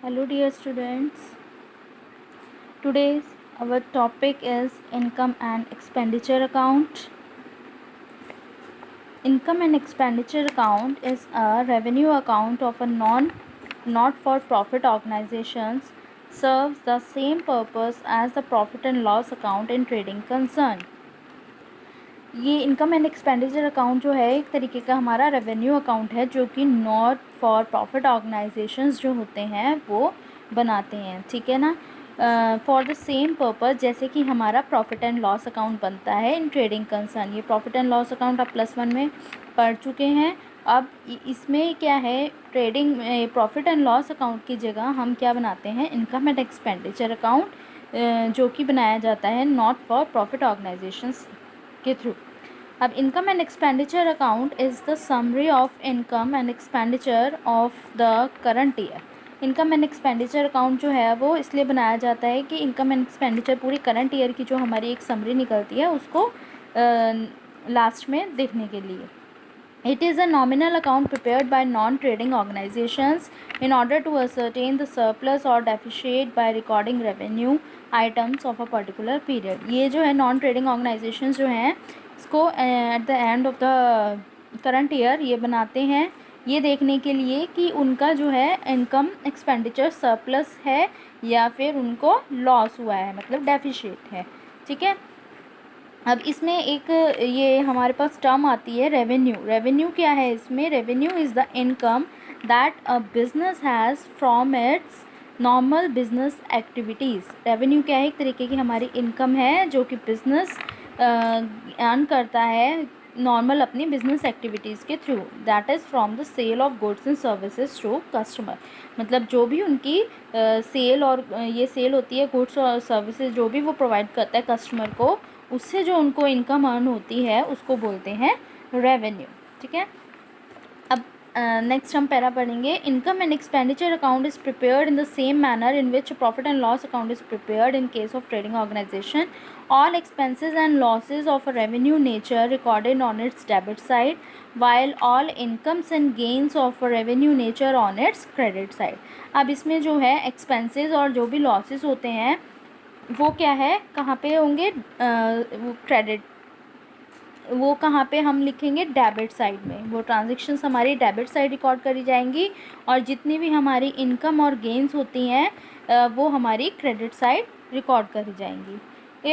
Hello dear students. Today's our topic is income and expenditure account. Income and expenditure account is a revenue account of a not for profit organizations, serves the same purpose as the profit and loss account in trading concern. ये income and expenditure account जो है एक तरीके का हमारा revenue account है जो कि नॉट फॉर प्रॉफिट ऑर्गेनाइजेशंस जो होते हैं वो बनाते हैं, ठीक है ना। फॉर द सेम पर्पस जैसे कि हमारा प्रॉफिट एंड लॉस अकाउंट बनता है इन ट्रेडिंग कंसर्न। ये प्रॉफिट एंड लॉस अकाउंट आप +1 में पढ़ चुके हैं। अब इसमें क्या है, trading profit and loss account की जगह हम क्या बनाते हैं, इनकम एंड एक्सपेंडिचर अकाउंट जो कि बनाया जाता है नॉट फॉर प्रॉफिट ऑर्गेनाइजेशंस के थ्रू। अब income and expenditure account is the summary of income and expenditure of the current year. Income and expenditure account जो है वो इसलिए बनाया जाता है कि इनकम एंड एक्सपेंडिचर पूरी करंट ईयर की जो हमारी एक समरी निकलती है उसको लास्ट में देखने के लिए। It is a nominal account prepared by non-trading organizations in order to ascertain the surplus or deficit by recording revenue items of a particular period. ये जो है non-trading organizations जो हैं इसको at the end of the current year ये बनाते हैं ये देखने के लिए कि उनका जो है इनकम एक्सपेंडिचर सरप्लस है या फिर उनको लॉस हुआ है, मतलब डेफिशिट है, ठीक है। अब इसमें एक ये हमारे पास टर्म आती है रेवेन्यू। रेवेन्यू क्या है इसमें, revenue is the income that a business has from its normal business activities. Revenue क्या है, एक तरीके की हमारी इनकम है जो कि बिजनेस अर्न करता है नॉर्मल अपनी बिजनेस एक्टिविटीज़ के through. That is from the sale of goods and services to customer. मतलब जो भी उनकी सेल और ये सेल होती है गुड्स और सर्विसेज जो भी वो प्रोवाइड करता है कस्टमर को, उससे जो उनको इनकम अर्न होती है उसको बोलते हैं रेवेन्यू, ठीक है। अब नेक्स्ट हम पैरा पढ़ेंगे। Income and expenditure account is prepared in the same manner in which profit and loss account is prepared in case of trading organisation. All expenses and losses of a revenue nature recorded on its debit side while all incomes and gains of a revenue nature on its credit side। अब इसमें जो है expenses और जो भी losses होते हैं वो क्या है, कहाँ पे होंगे, वो क्रेडिट, वो कहाँ पे हम लिखेंगे, डेबिट साइड में। वो ट्रांजेक्शन्स हमारी डेबिट साइड रिकॉर्ड करी जाएंगी और जितनी भी हमारी इनकम और गेंस होती हैं वो हमारी क्रेडिट साइड रिकॉर्ड करी जाएंगी।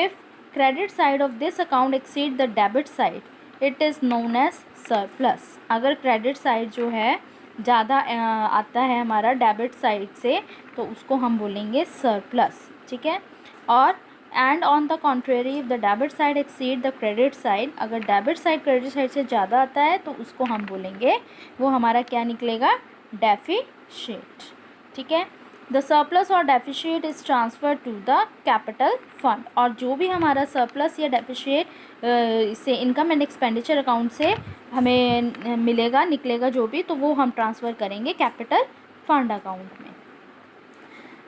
If credit side of this account exceed the debit side it is known as surplus. अगर क्रेडिट साइड जो है ज़्यादा आता है हमारा डेबिट साइड से तो उसको हम बोलेंगे सरप्लस, ठीक है। और and on the contrary if the debit side exceed the credit side, अगर डेबिट साइड क्रेडिट साइड से ज़्यादा आता है तो उसको हम बोलेंगे, वो हमारा क्या निकलेगा, डेफिशिट, ठीक है। द सरप्लस और deficit is transfer to the capital fund. और जो भी हमारा सरप्लस या डेफिशिट से इनकम एंड एक्सपेंडिचर अकाउंट से हमें मिलेगा, निकलेगा जो भी, तो वो हम ट्रांसफ़र करेंगे कैपिटल फंड अकाउंट में।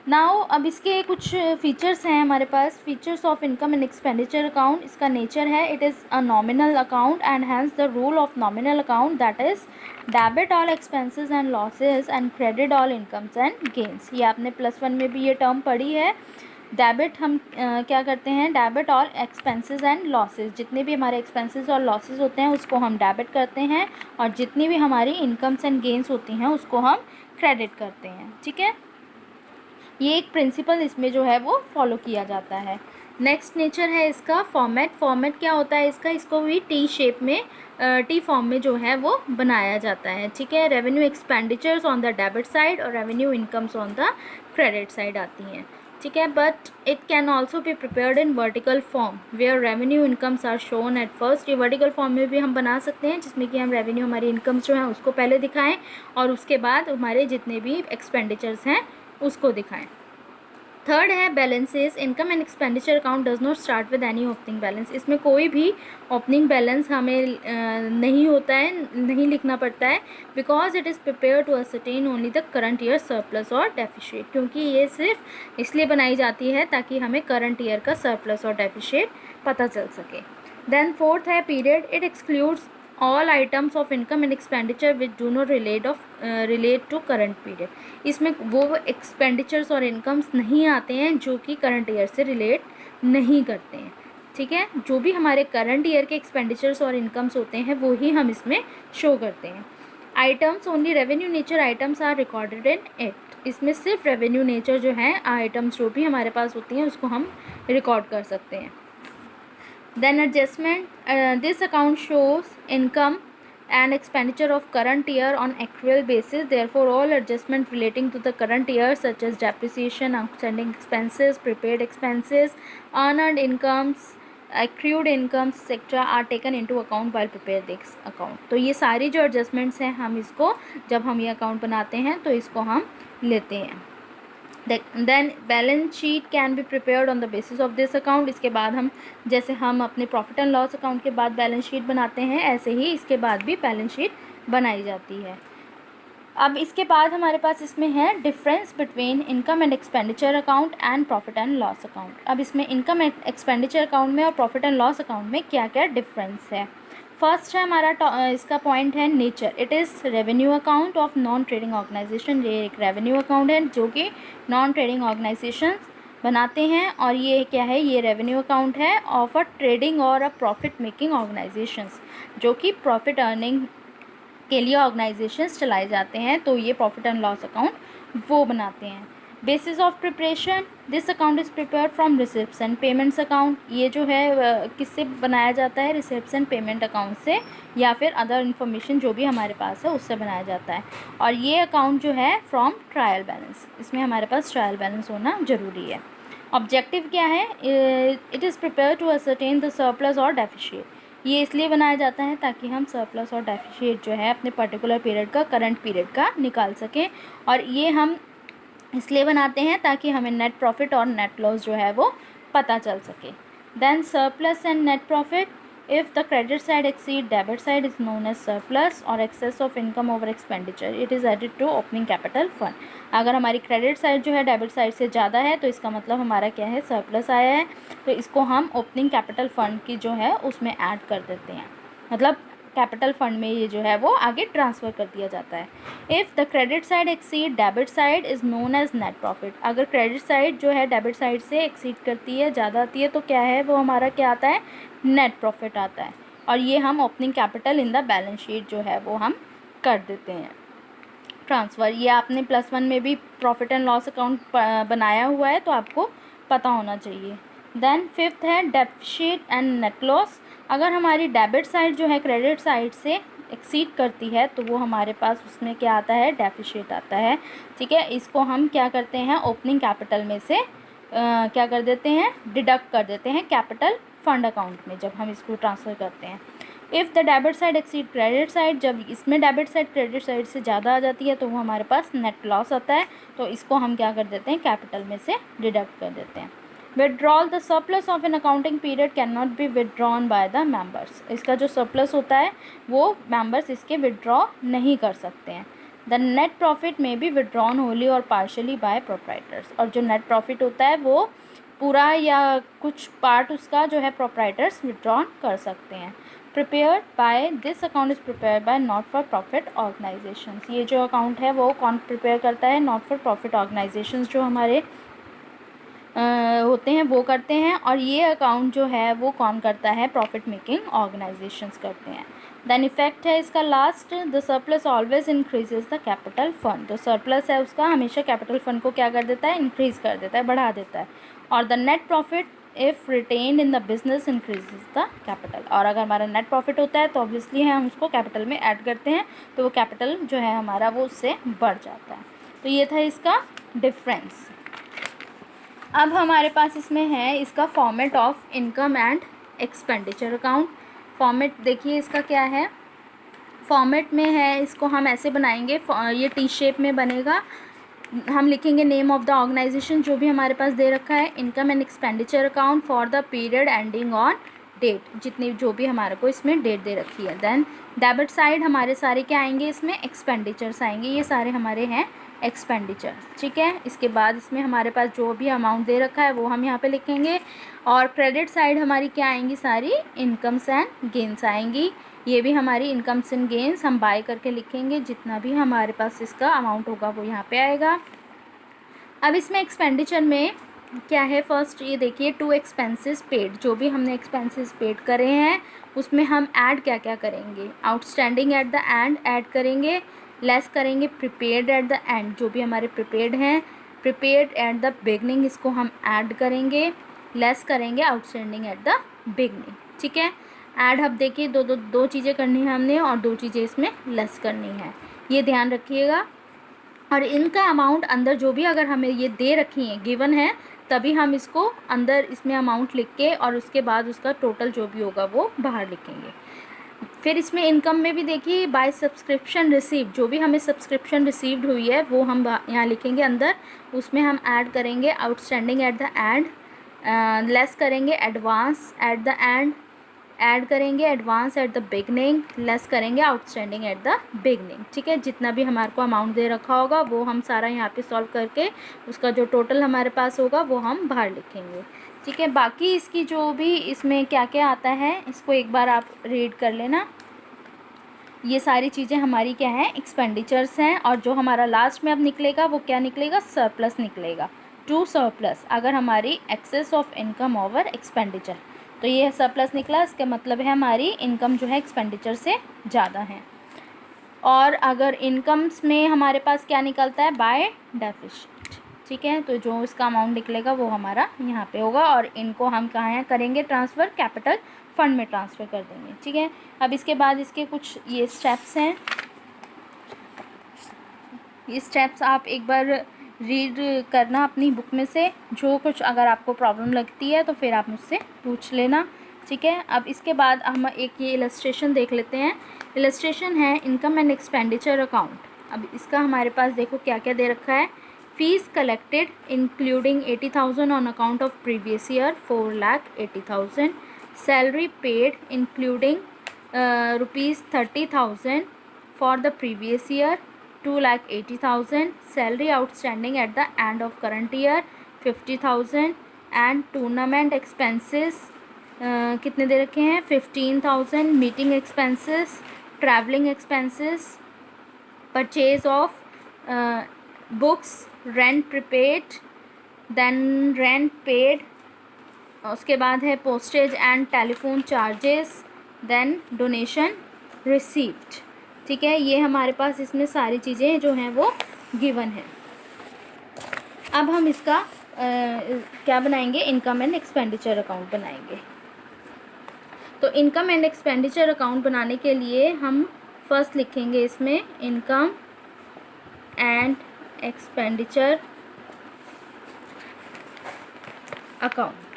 नाउ अब इसके कुछ फीचर्स हैं हमारे पास। Features of income and expenditure account, इसका नेचर है it is a nominal account and hence the rule of nominal account that is debit all expenses and losses and credit all incomes and gains. ये आपने +1 में भी ये term पढ़ी है। Debit हम क्या करते हैं, debit all expenses and losses, जितने भी हमारे एक्सपेंसेस और लॉसेस होते हैं उसको हम डेबिट करते हैं और जितनी भी हमारी इनकम्स एंड गेंस होती हैं उसको हम क्रेडिट करते हैं, ठीक है। ये एक प्रिंसिपल इसमें जो है वो फॉलो किया जाता है। नेक्स्ट नेचर है इसका फॉर्मेट। फॉर्मेट क्या होता है इसका, इसको भी टी शेप में टी फॉर्म में जो है वो बनाया जाता है, ठीक है। Revenue expenditures on the debit side और revenue incomes on the credit side आती हैं, ठीक है। But it can also be prepared in vertical form where revenue incomes are shown at first. ये वर्टिकल फॉर्म में भी हम बना सकते हैं जिसमें कि हम रेवेन्यू हमारी इनकम्स जो हैं उसको पहले दिखाएं और उसके बाद हमारे जितने भी एक्सपेंडिचर्स हैं उसको दिखाएं। थर्ड है balances. Income and expenditure account does not start with any opening balance. इसमें कोई भी ओपनिंग बैलेंस हमें नहीं होता है, नहीं लिखना पड़ता है, because it is prepare to ascertain only the current year surplus और डेफिशिट। क्योंकि ये सिर्फ इसलिए बनाई जाती है ताकि हमें करंट ईयर का सरप्लस और डेफिशिट पता चल सके। देन फोर्थ है period. It excludes all items of income and expenditure which do not relate to current period. इसमें वो एक्सपेंडिचर्स और इनकम्स नहीं आते हैं जो कि करंट ईयर से रिलेट नहीं करते हैं, ठीक है। जो भी हमारे करंट ईयर के एक्सपेंडिचर्स और इनकम्स होते हैं वो ही हम इसमें शो करते हैं। Items only revenue nature items are recorded in it. इसमें सिर्फ रेवेन्यू नेचर जो है आइटम्स जो भी हमारे पास होती हैं उसको हम रिकॉर्ड कर सकते हैं। Then adjustment, this account shows income and expenditure of current year on accrual basis. Therefore, all adjustment relating to the current year such as depreciation, outstanding expenses, prepaid expenses, unearned incomes, accrued incomes etc. are taken into account while prepare this account. तो ये सारी जो adjustments हैं हम इसको जब हम ये account बनाते हैं तो इसको हम लेते हैं। Then balance sheet can be prepared on the basis of this account. इसके बाद हम जैसे हम अपने प्रॉफिट एंड लॉस अकाउंट के बाद बैलेंस शीट बनाते हैं ऐसे ही इसके बाद भी बैलेंस शीट बनाई जाती है। अब इसके बाद हमारे पास इसमें है difference between income and expenditure account and profit and loss account. अब इसमें इनकम एंड एक्सपेंडिचर अकाउंट में और प्रॉफिट एंड लॉस अकाउंट में क्या क्या डिफरेंस है। फर्स्ट है हमारा इसका पॉइंट है nature. It is revenue account of non trading organisation. ये एक रेवेन्यू अकाउंट है जो कि नॉन ट्रेडिंग ऑर्गेनाइजेशन बनाते हैं और ये क्या है, ये रेवेन्यू अकाउंट है ऑफ अ ट्रेडिंग और अ प्रॉफिट मेकिंग ऑर्गेनाइजेशंस जो कि प्रॉफिट अर्निंग के लिए ऑर्गेनाइजेशंस चलाए जाते हैं। तो ये प्रॉफिट एंड लॉस अकाउंट वो बनाते हैं। Basis of preparation, this account is prepared from receipts and payments account. ये जो है किससे बनाया जाता है, रिसिप्ट्स एंड पेमेंट अकाउंट से या फिर अदर इन्फॉर्मेशन जो भी हमारे पास है उससे बनाया जाता है। और ये अकाउंट जो है फ्रॉम ट्रायल बैलेंस, इसमें हमारे पास ट्रायल बैलेंस होना ज़रूरी है। ऑब्जेक्टिव क्या है, it is prepare to ascertain the surplus और डेफिशिएट। ये इसलिए बनाया जाता है ताकि हम सरप्लस और डेफिशिएट जो है अपने पर्टिकुलर पीरियड का, करंट पीरियड का निकाल सकें। और ये हम इसलिए बनाते हैं ताकि हमें नेट प्रॉफिट और नेट लॉस जो है वो पता चल सके। Then surplus and net profit, if the credit side exceed debit side is known as surplus और excess of income over expenditure it is added to opening capital fund. अगर हमारी क्रेडिट साइड जो है डेबिट साइड से ज़्यादा है तो इसका मतलब हमारा क्या है, सरप्लस आया है। तो इसको हम ओपनिंग कैपिटल फंड की जो है उसमें ऐड कर देते हैं, मतलब कैपिटल फंड में ये जो है वो आगे ट्रांसफ़र कर दिया जाता है। If the credit side exceed debit side is known as net profit. अगर क्रेडिट साइड जो है डेबिट साइड से एक्सीड करती है, ज़्यादा आती है, तो क्या है वो हमारा क्या आता है, नेट प्रॉफिट आता है। और ये हम opening capital in the balance sheet जो है वो हम कर देते हैं ट्रांसफ़र। ये आपने +1 में भी प्रॉफिट एंड लॉस अकाउंट बनाया हुआ है तो आपको पता होना चाहिए। देन फिफ्थ है डेफिशिएट एंड नेट लॉस। अगर हमारी डेबिट साइड जो है क्रेडिट साइड से एक्सीड करती है तो वो हमारे पास उसमें क्या आता है, डेफिशिएट आता है, ठीक है। इसको हम क्या करते हैं, ओपनिंग कैपिटल में से क्या कर देते हैं, डिडक्ट कर देते हैं कैपिटल फंड अकाउंट में जब हम इसको ट्रांसफ़र करते हैं। If the debit side exceed credit side, जब इसमें डेबिट साइड क्रेडिट साइड से ज़्यादा आ जाती है तो वो हमारे पास नेट लॉस आता है। तो इसको हम क्या कर देते हैं, कैपिटल में से डिडक्ट कर देते हैं। Withdrawal, the surplus of an accounting period can not be withdrawn by the members. इसका जो सरप्लस होता है वो मेंबर्स इसके विड्रॉ नहीं कर सकते हैं। द नेट प्रॉफिट में बी विड्रॉन होली और पार्शली बाय प्रोप्राइटर्स। और जो नेट प्रॉफिट होता है वो पूरा या कुछ पार्ट उसका जो है प्रोप्राइटर्स विड्रॉन कर सकते हैं। Prepared by, this account is prepared by not for profit organisations. ये जो अकाउंट है वो कौन प्रिपेयर करता है, नॉट फॉर प्रॉफिट ऑर्गेनाइजेशंस जो हमारे होते हैं वो करते हैं। और ये अकाउंट जो है वो कौन करता है, प्रॉफिट मेकिंग ऑर्गेनाइजेशंस करते हैं। देन इफेक्ट है इसका last, the surplus always increases the capital fund. जो सरप्लस है उसका हमेशा कैपिटल फंड को क्या कर देता है, इंक्रीज़ कर देता है, बढ़ा देता है। और the net profit if retained in the business increases the capital. और अगर हमारा नेट प्रॉफिट होता है तो ऑब्वियसली हम उसको कैपिटल में ऐड करते हैं तो वो कैपिटल जो है हमारा वो उससे बढ़ जाता है। तो ये था इसका डिफरेंस। अब हमारे पास इसमें है इसका format of income and expenditure account. Format देखिए इसका क्या है, फॉर्मेट में है इसको हम ऐसे बनाएंगे, ये टी शेप में बनेगा। हम लिखेंगे नेम ऑफ द ऑर्गेनाइजेशन जो भी हमारे पास दे रखा है, income and expenditure account for the period ending on date, जितनी जो भी हमारे को इसमें डेट दे रखी है। देन डेबिट साइड हमारे सारे क्या आएंगे, इसमें एक्सपेंडिचर्स आएंगे, ये सारे हमारे हैं एक्सपेंडिचर्स, ठीक है। इसके बाद इसमें हमारे पास जो भी अमाउंट दे रखा है वो हम यहाँ पे लिखेंगे। और क्रेडिट साइड हमारी क्या आएंगी, सारी इनकम्स एंड गेन्स आएंगी। ये भी हमारी इनकम्स एंड गेन्स हम बाय करके लिखेंगे, जितना भी हमारे पास इसका अमाउंट होगा वो यहाँ पे आएगा। अब इसमें एक्सपेंडिचर में क्या है, फर्स्ट ये देखिए, टू एक्सपेंसेस पेड, जो भी हमने एक्सपेंसेस पेड करे हैं उसमें हम ऐड क्या क्या करेंगे, outstanding at the end add करेंगे, लेस करेंगे प्रीपेड एट द एंड, जो भी हमारे प्रीपेड हैं, प्रीपेड एट द बिगनिंग इसको हम ऐड करेंगे, लेस करेंगे आउटस्टैंडिंग एट द बिगनिंग। ठीक है, ऐड अब देखिए दो चीज़ें करनी है हमने और दो चीज़ें इसमें लेस करनी है, ये ध्यान रखिएगा। और इनका अमाउंट अंदर जो भी अगर हमें ये दे रखी हैं गिवन है, तभी हम इसको अंदर इसमें अमाउंट लिख के और उसके बाद उसका टोटल जो भी होगा वो बाहर लिखेंगे। फिर इसमें इनकम में भी देखिए बाय सब्सक्रिप्शन रिसीव, जो भी हमें सब्सक्रिप्शन रिसीव्ड हुई है वो हम यहाँ लिखेंगे अंदर, उसमें हम ऐड करेंगे outstanding at the end, less करेंगे advance at the end, add करेंगे advance at the beginning, less करेंगे आउटस्टैंडिंग एट द बिगनिंग। ठीक है, जितना भी हमारे को अमाउंट दे रखा होगा वो हम सारा यहाँ पे सॉल्व करके उसका जो टोटल हमारे पास होगा वो हम बाहर लिखेंगे। ठीक है, बाकी इसकी जो भी इसमें क्या क्या आता है इसको एक बार आप रीड कर लेना। ये सारी चीज़ें हमारी क्या हैं, एक्सपेंडिचर्स हैं, और जो हमारा लास्ट में अब निकलेगा वो क्या निकलेगा, सरप्लस निकलेगा, टू सरप्लस, अगर हमारी excess of income over expenditure, तो ये सरप्लस निकला, इसका मतलब है हमारी इनकम जो है एक्सपेंडिचर से ज़्यादा है। और अगर इनकम्स में हमारे पास क्या निकलता है, बाय डेफिसिट। ठीक है, तो जो इसका अमाउंट निकलेगा वो हमारा यहाँ पे होगा, और इनको हम कहाँ करेंगे ट्रांसफ़र, कैपिटल फंड में ट्रांसफ़र कर देंगे। ठीक है, अब इसके बाद इसके कुछ ये स्टेप्स हैं, ये स्टेप्स आप एक बार रीड करना अपनी बुक में से, जो कुछ अगर आपको प्रॉब्लम लगती है तो फिर आप मुझसे पूछ लेना। ठीक है, अब इसके बाद हम एक ये इलस्ट्रेशन देख लेते हैं। इलस्ट्रेशन है इनकम एंड एक्सपेंडिचर अकाउंट। अब इसका हमारे पास देखो क्या क्या दे रखा है, fees collected including 80,000 on account of previous year 4,80,000, salary paid including ₹30,000 for the previous year 2,80,000, salary outstanding at the end of current year 50,000, and tournament expenses कितने दे रखे हैं, 15,000, meeting expenses, travelling expenses, purchase of books, rent prepaid, then rent paid, उसके बाद है postage and telephone charges, then donation received. ठीक है, ये हमारे पास इसमें सारी चीज़ें जो हैं वो गिवन है। अब हम इसका क्या बनाएंगे, इनकम एंड एक्सपेंडिचर अकाउंट बनाएंगे। तो इनकम एंड एक्सपेंडिचर अकाउंट बनाने के लिए हम फर्स्ट लिखेंगे इसमें इनकम एंड एक्सपेंडिचर अकाउंट।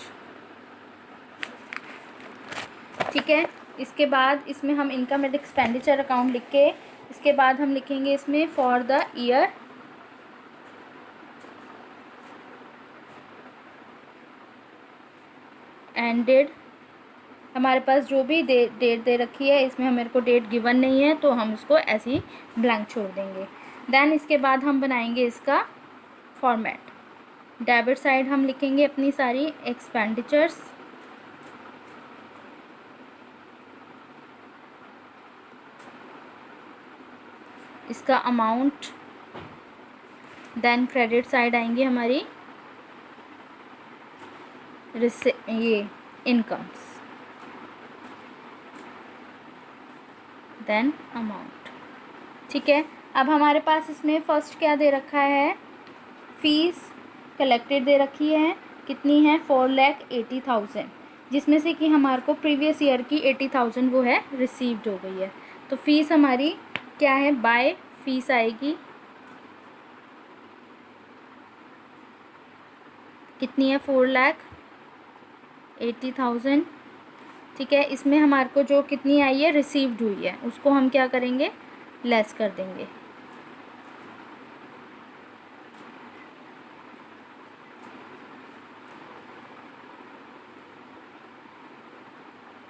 ठीक है, इसके बाद इसमें हम इनकम एंड एक्सपेंडिचर अकाउंट लिख के इसके बाद हम लिखेंगे इसमें फॉर द ईयर एंडेड। हमारे पास जो भी डेट दे रखी है इसमें मेरे को डेट गिवन नहीं है तो हम उसको ऐसे ही ब्लैंक छोड़ देंगे। देन इसके बाद हम बनाएंगे इसका फॉर्मेट। डेबिट साइड हम लिखेंगे अपनी सारी एक्सपेंडिचर्स, इसका अमाउंट, देन क्रेडिट साइड आएंगी हमारी ये इनकम्स, देन अमाउंट। ठीक है, अब हमारे पास इसमें फर्स्ट क्या दे रखा है, फीस कलेक्टेड दे रखी है, कितनी है 4,80,000, जिसमें से कि हमारे को प्रीवियस ईयर की 80,000 वो है रिसीव्ड हो गई है। तो फीस हमारी क्या है, बाय फीस आएगी, कितनी है 4,80,000। ठीक है, इसमें हमारे को जो कितनी आई है रिसीव्ड हुई है उसको हम क्या करेंगे, लेस कर देंगे।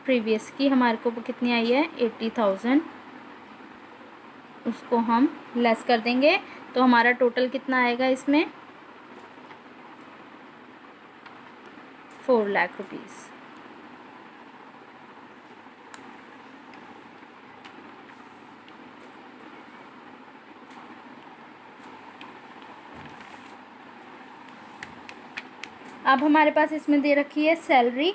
प्रीवियस की हमारे को कितनी आई है 80,000, उसको हम लेस कर देंगे, तो हमारा टोटल कितना आएगा इसमें 4 लाख रुपीज़। अब हमारे पास इसमें दे रखी है सैलरी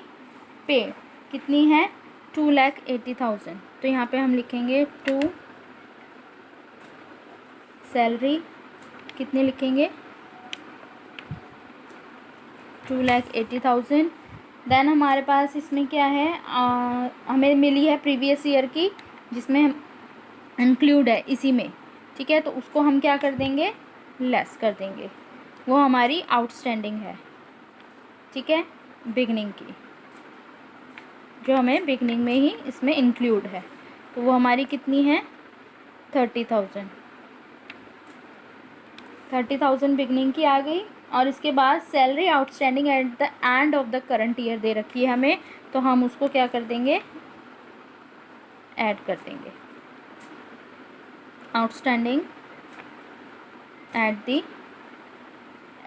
पे कितनी है 2,80,000। तो यहाँ पे हम लिखेंगे टू सैलरी कितनी लिखेंगे 2,80,000। देन हमारे पास इसमें क्या है हमें मिली है प्रीवियस ईयर की जिसमें इंक्लूड है इसी में, ठीक है। तो उसको हम क्या कर देंगे लेस कर देंगे, वो हमारी आउटस्टैंडिंग है, ठीक है, बिगनिंग की, जो हमें बिगनिंग में ही इसमें इंक्लूड है। तो वो हमारी कितनी है 30,000 बिगनिंग की आ गई। और इसके बाद salary outstanding at the end of the current year दे रखी है हमें, तो हम उसको क्या कर देंगे ऐड कर देंगे आउटस्टैंडिंग एट द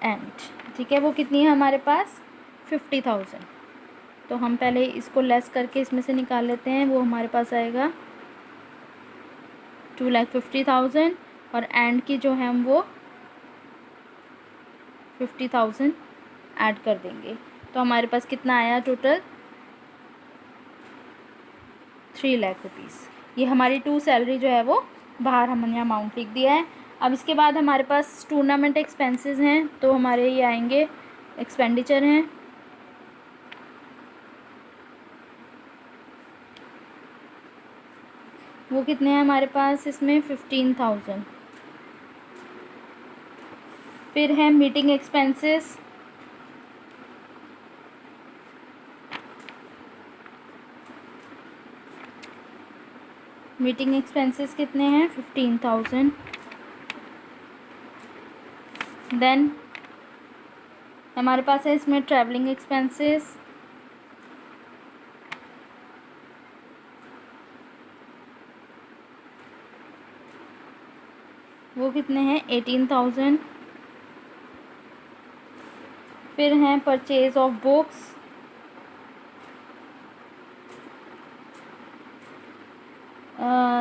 एंड, ठीक है। वो कितनी है हमारे पास 50,000। तो हम पहले इसको लेस करके इसमें से निकाल लेते हैं, वो हमारे पास आएगा 2,50,000 और एंड की जो है हम वो 50,000 ऐड कर देंगे। तो हमारे पास कितना आया टोटल 3 लाख रुपीज़। ये हमारी टू सैलरी जो है वो बाहर हमने अमाउंट लिख दिया है। अब इसके बाद हमारे पास टूर्नामेंट एक्सपेंसेस हैं, तो हमारे ये आएंगे एक्सपेंडिचर हैं, वो कितने हैं हमारे पास इसमें 15,000। फिर है मीटिंग एक्सपेंसेस, मीटिंग एक्सपेंसेस कितने हैं 15,000। देन हमारे पास है इसमें ट्रैवलिंग एक्सपेंसेस, वो कितने हैं 18,000। फिर हैं परचेज ऑफ बुक्स,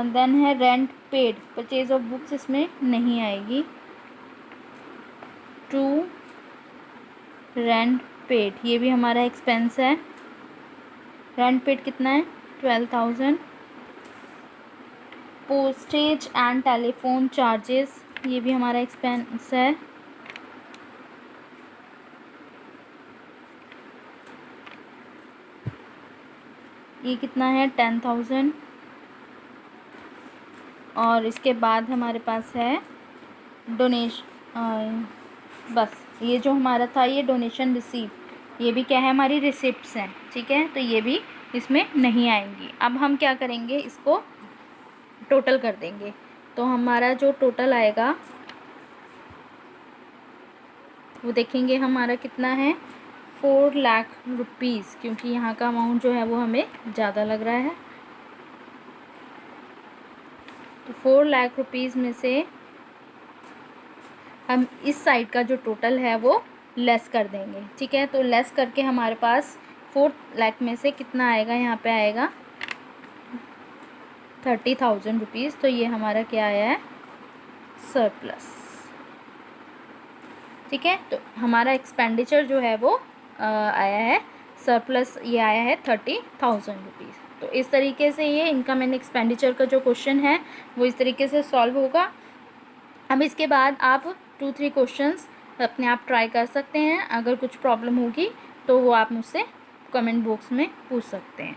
देन है rent paid, purchase of books इसमें नहीं आएगी, टू रेंट पेड ये भी हमारा एक्सपेंस है। रेंट पेड कितना है 12,000। पोस्टेज एंड टेलीफोन चार्जेस ये भी हमारा एक्सपेंस है, ये कितना है 10,000। और इसके बाद हमारे पास है डोनेशन, बस ये जो हमारा था ये डोनेशन रिसीव, ये भी क्या है हमारी रिसिप्ट्स हैं, ठीक है। तो ये भी इसमें नहीं आएंगी। अब हम क्या करेंगे इसको टोटल कर देंगे, तो हमारा जो टोटल आएगा वो देखेंगे हमारा कितना है 4 लाख रुपीज़, क्योंकि यहाँ का अमाउंट जो है वो हमें ज़्यादा लग रहा है। तो 4 लाख रुपीज़ में से हम इस साइड का जो टोटल है वो लेस कर देंगे, ठीक है। तो लेस करके हमारे पास 4 लाख में से कितना आएगा, यहाँ पे आएगा 30,000 रुपीज़। तो ये हमारा क्या आया है सरप्लस, ठीक है। तो हमारा एक्सपेंडिचर जो है वो आया है सरप्लस, ये आया है 30,000 रुपीज़। तो इस तरीके से ये इनकम एंड एक्सपेंडिचर का जो क्वेश्चन है वो इस तरीके से सॉल्व होगा। अब इसके बाद आप 2-3 क्वेश्चंस अपने आप ट्राई कर सकते हैं, अगर कुछ प्रॉब्लम होगी तो वो आप मुझसे कमेंट बॉक्स में पूछ सकते हैं।